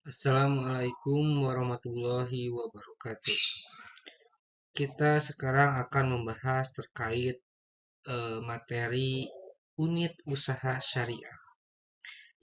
Assalamualaikum warahmatullahi wabarakatuh. Kita sekarang akan membahas terkait materi unit usaha syariah.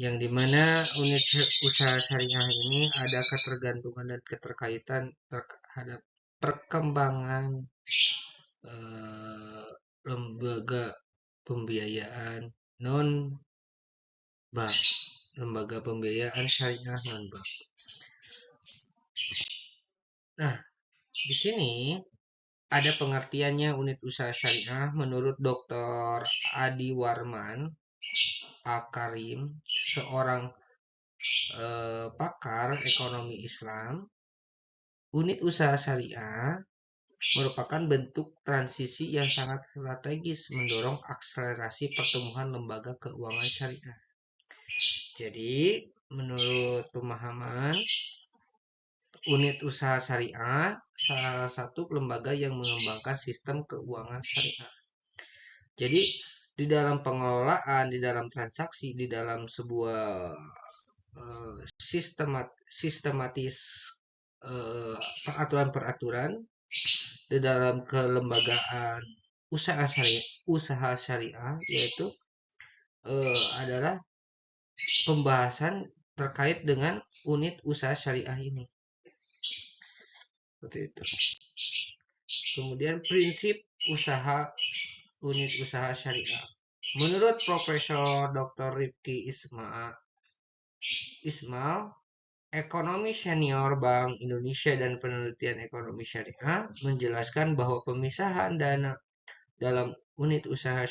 Yang dimana unit usaha syariah ini ada ketergantungan dan keterkaitan terhadap perkembangan eh, lembaga pembiayaan non bank, lembaga pembiayaan syariah non bank. Nah, di sini ada pengertiannya unit usaha syariah menurut Dr. Adi Warman Akarim, seorang pakar ekonomi Islam. Unit usaha syariah merupakan bentuk transisi yang sangat strategis mendorong akselerasi pertumbuhan lembaga keuangan syariah. Jadi, menurut pemahaman, unit usaha syariah salah satu lembaga yang mengembangkan sistem keuangan syariah. Jadi di dalam pengelolaan, di dalam transaksi, di dalam sebuah sistematis peraturan-peraturan di dalam kelembagaan usaha syariah yaitu adalah pembahasan terkait dengan unit usaha syariah ini. Seperti itu. Kemudian prinsip usaha unit usaha syariah. Menurut Profesor Dr. Rifki Ismail, ekonomi senior Bank Indonesia dan penelitian ekonomi syariah, menjelaskan bahwa pemisahan dana dalam unit usaha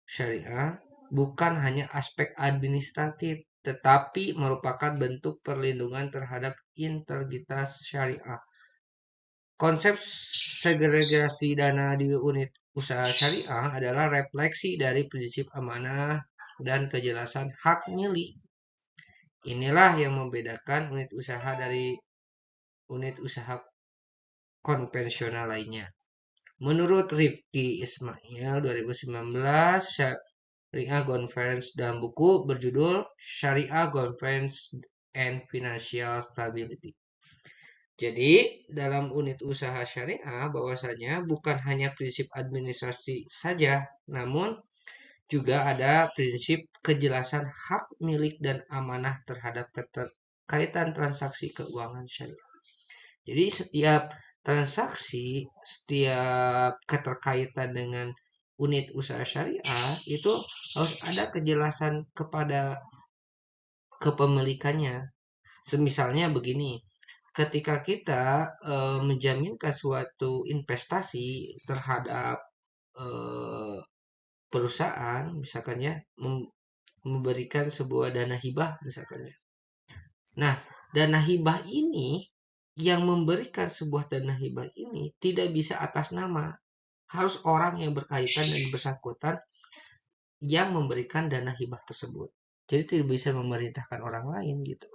syariah bukan hanya aspek administratif, tetapi merupakan bentuk perlindungan terhadap integritas syariah. Konsep segregasi dana di unit usaha syariah adalah refleksi dari prinsip amanah dan kejelasan hak milik. Inilah yang membedakan unit usaha dari unit usaha konvensional lainnya. Menurut Rifki Ismail 2019, Syariah Conference dalam buku berjudul Syariah Governance and Financial Stability. Jadi, dalam unit usaha syariah bahwasanya bukan hanya prinsip administrasi saja, namun juga ada prinsip kejelasan hak milik dan amanah terhadap keterkaitan transaksi keuangan syariah. Jadi setiap transaksi, setiap keterkaitan dengan unit usaha syariah itu harus ada kejelasan kepada kepemilikannya. Semisalnya begini, ketika kita menjaminkan suatu investasi terhadap perusahaan, misalkan ya, memberikan sebuah dana hibah misalkan ya. Nah, dana hibah ini yang memberikan sebuah dana hibah ini tidak bisa atas nama, harus orang yang berkaitan dan bersangkutan yang memberikan dana hibah tersebut. Jadi tidak bisa memerintahkan orang lain gitu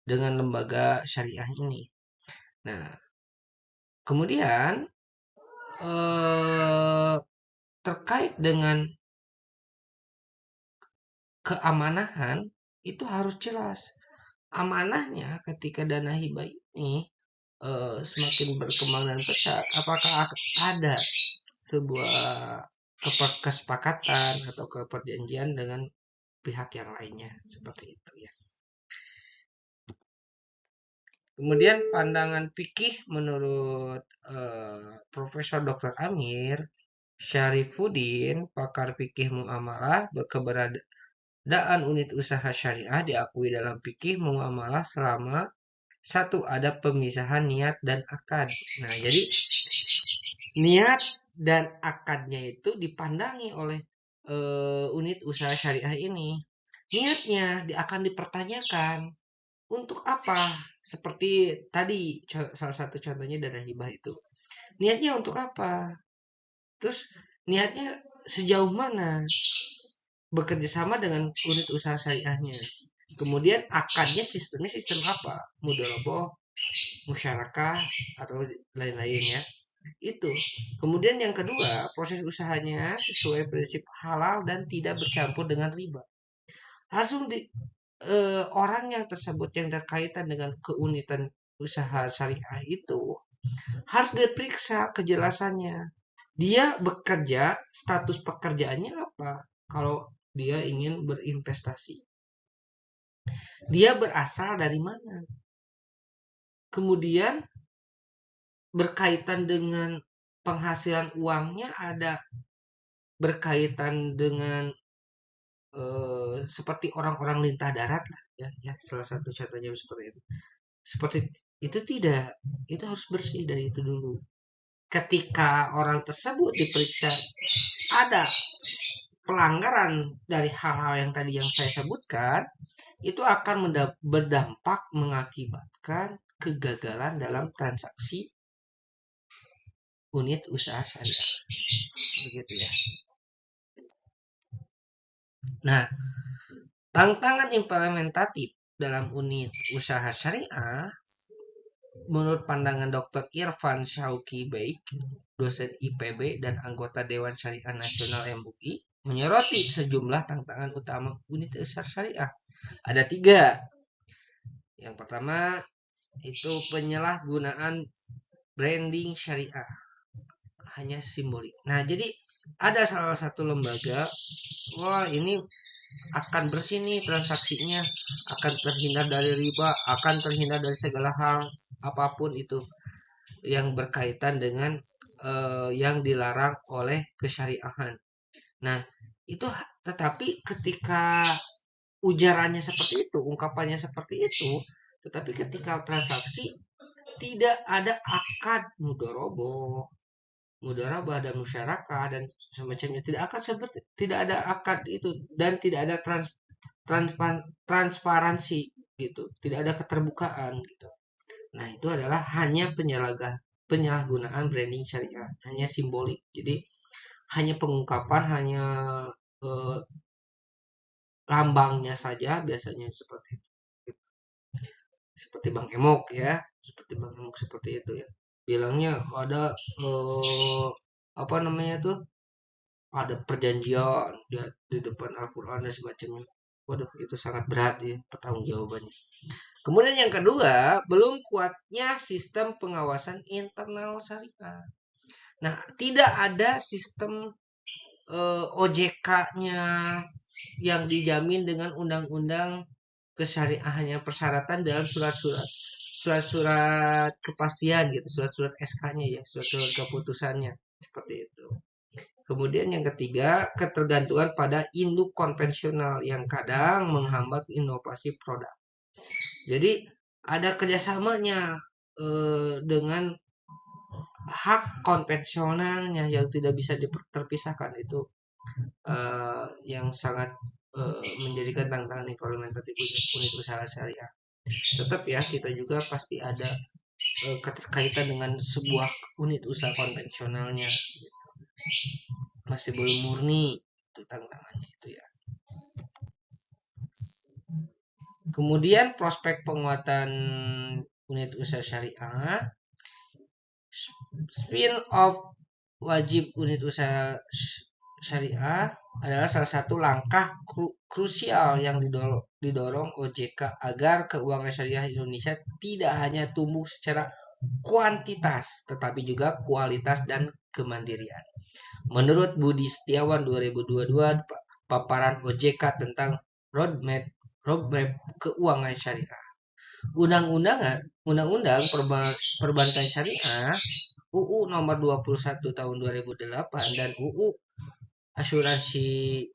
dengan lembaga syariah ini. Nah, kemudian terkait dengan keamanahan itu harus jelas. Amanahnya ketika dana hibah ini semakin berkembang dan pesat, apakah ada sebuah kesepakatan atau keperjanjian dengan pihak yang lainnya seperti itu ya. Kemudian pandangan fikih menurut Profesor Dr. Amir Syarifuddin, pakar fikih muamalah, berkeberadaan unit usaha syariah diakui dalam fikih muamalah selama satu, ada pemisahan niat dan akad. Nah, jadi niat dan akadnya itu dipandangi oleh unit usaha syariah ini. Niatnya akan dipertanyakan untuk apa? Seperti tadi salah satu contohnya dana hibah itu. Niatnya untuk apa? Terus niatnya sejauh mana bekerja sama dengan unit usaha syariahnya. Kemudian akadnya sistemnya sistem apa? Mudoroboh, musyarakah atau lain-lain ya. Itu. Kemudian yang kedua, proses usahanya sesuai prinsip halal dan tidak bercampur dengan riba. Langsung orang yang tersebut yang berkaitan dengan keunitan usaha syariah itu harus diperiksa kejelasannya. Dia bekerja, status pekerjaannya apa? Kalau dia ingin berinvestasi, dia berasal dari mana? Kemudian berkaitan dengan penghasilan uangnya ada berkaitan dengan seperti orang-orang lintah darat lah ya, ya salah satu contohnya seperti itu. Seperti itu tidak, itu harus bersih dari itu dulu. Ketika orang tersebut diperiksa ada pelanggaran dari hal-hal yang tadi yang saya sebutkan, itu akan berdampak mengakibatkan kegagalan dalam transaksi unit usaha syariah. Begitu ya. Nah, tantangan implementatif dalam unit usaha syariah menurut pandangan Dr. Irfan Shauki Baik, dosen IPB dan anggota Dewan Syariah Nasional MUI, menyoroti sejumlah tantangan utama unit usaha syariah. Ada 3. Yang pertama itu penyalahgunaan branding syariah, hanya simbolik. Nah, jadi ada salah satu lembaga, wah ini akan bersih nih transaksinya, akan terhindar dari riba, akan terhindar dari segala hal apapun itu yang berkaitan dengan yang dilarang oleh kesyariahan. Nah, itu tetapi ketika ujarannya seperti itu, ungkapannya seperti itu, tetapi ketika transaksi tidak ada akad mudoroboh, mudharabah dan musyarakah dan semacamnya, tidak akan seperti, tidak ada akad itu dan tidak ada transparansi gitu, tidak ada keterbukaan gitu. Nah, itu adalah hanya penyalahgunaan branding syariah, hanya simbolik. Jadi hanya pengungkapan, hanya eh, lambangnya saja biasanya seperti itu. Seperti Bang Emok ya, seperti Bang Emok seperti itu ya. Bilangnya ada apa namanya tuh? Ada perjanjian di depan Al-Qur'an dan semacamnya. Waduh, itu sangat berat ya pertanggungjawabannya. Kemudian yang kedua, belum kuatnya sistem pengawasan internal syariah. Nah, tidak ada sistem OJK-nya yang dijamin dengan undang-undang kesyariahannya, persyaratan dalam surat-surat kepastian gitu, surat-surat SK-nya ya, surat-surat keputusannya seperti itu. Kemudian yang ketiga, ketergantungan pada induk konvensional yang kadang menghambat inovasi produk. Jadi ada kerjasamanya dengan hak konvensionalnya yang tidak bisa terpisahkan, itu yang sangat menjadikan tantangan implementatif unit usaha syariah. Tetap ya, kita juga pasti ada keterkaitan dengan sebuah unit usaha konvensionalnya, masih belum murni, itu tantangannya itu ya. Kemudian prospek penguatan unit usaha syariah, spin off wajib unit usaha syariah adalah salah satu langkah krusial yang didorong OJK agar keuangan syariah Indonesia tidak hanya tumbuh secara kuantitas tetapi juga kualitas dan kemandirian. Menurut Budi Setiawan 2022, paparan OJK tentang roadmap keuangan syariah. Undang-undang perbankan syariah UU nomor 21 tahun 2008 dan UU asuransi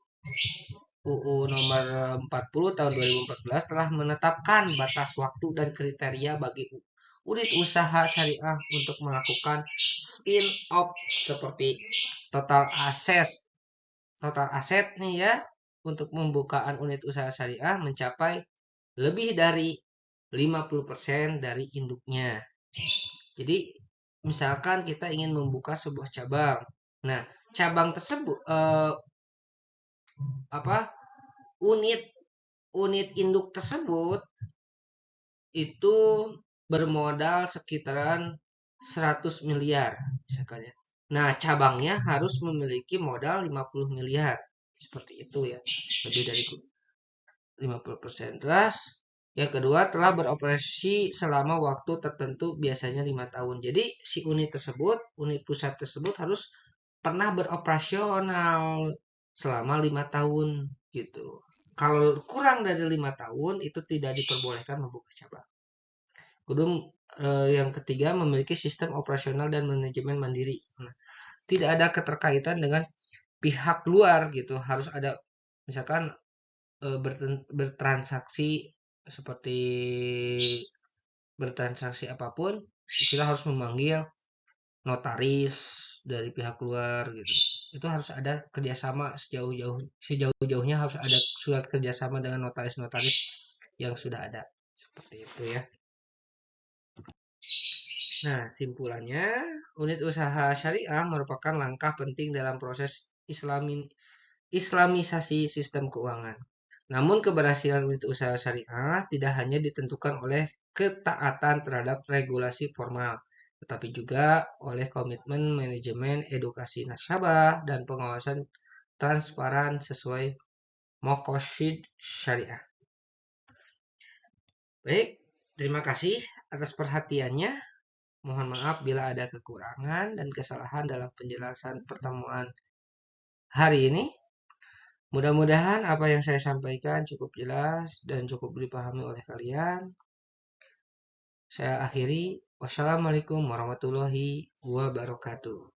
UU nomor 40 tahun 2014 telah menetapkan batas waktu dan kriteria bagi unit usaha syariah untuk melakukan spin off seperti total aset nih ya, untuk pembukaan unit usaha syariah mencapai lebih dari 50% dari induknya. Jadi misalkan kita ingin membuka sebuah cabang. Nah, cabang tersebut apa unit unit induk tersebut itu bermodal sekitaran 100 miliar misalkan ya. Nah, cabangnya harus memiliki modal 50 miliar. Seperti itu ya. Lebih dari 50%. Terus yang kedua telah beroperasi selama waktu tertentu biasanya 5 tahun. Jadi si unit pusat tersebut harus pernah beroperasional selama 5 tahun gitu. Kalau kurang dari 5 tahun itu tidak diperbolehkan membuka cabang. Kedua, yang ketiga memiliki sistem operasional dan manajemen mandiri. Nah, tidak ada keterkaitan dengan pihak luar gitu. Harus ada misalkan bertransaksi seperti bertransaksi apapun kita harus memanggil notaris dari pihak luar gitu. Itu harus ada kerjasama sejauh-jauhnya harus ada surat kerjasama dengan notaris-notaris yang sudah ada seperti itu ya. Nah, simpulannya, unit usaha syariah merupakan langkah penting dalam proses Islamisasi sistem keuangan. Namun keberhasilan unit usaha syariah tidak hanya ditentukan oleh ketaatan terhadap regulasi formal, tetapi juga oleh komitmen manajemen edukasi nasabah dan pengawasan transparan sesuai Maqasid Syariah. Baik, terima kasih atas perhatiannya. Mohon maaf bila ada kekurangan dan kesalahan dalam penjelasan pertemuan hari ini. Mudah-mudahan apa yang saya sampaikan cukup jelas dan cukup dipahami oleh kalian. Saya akhiri. Wassalamualaikum warahmatullahi wabarakatuh.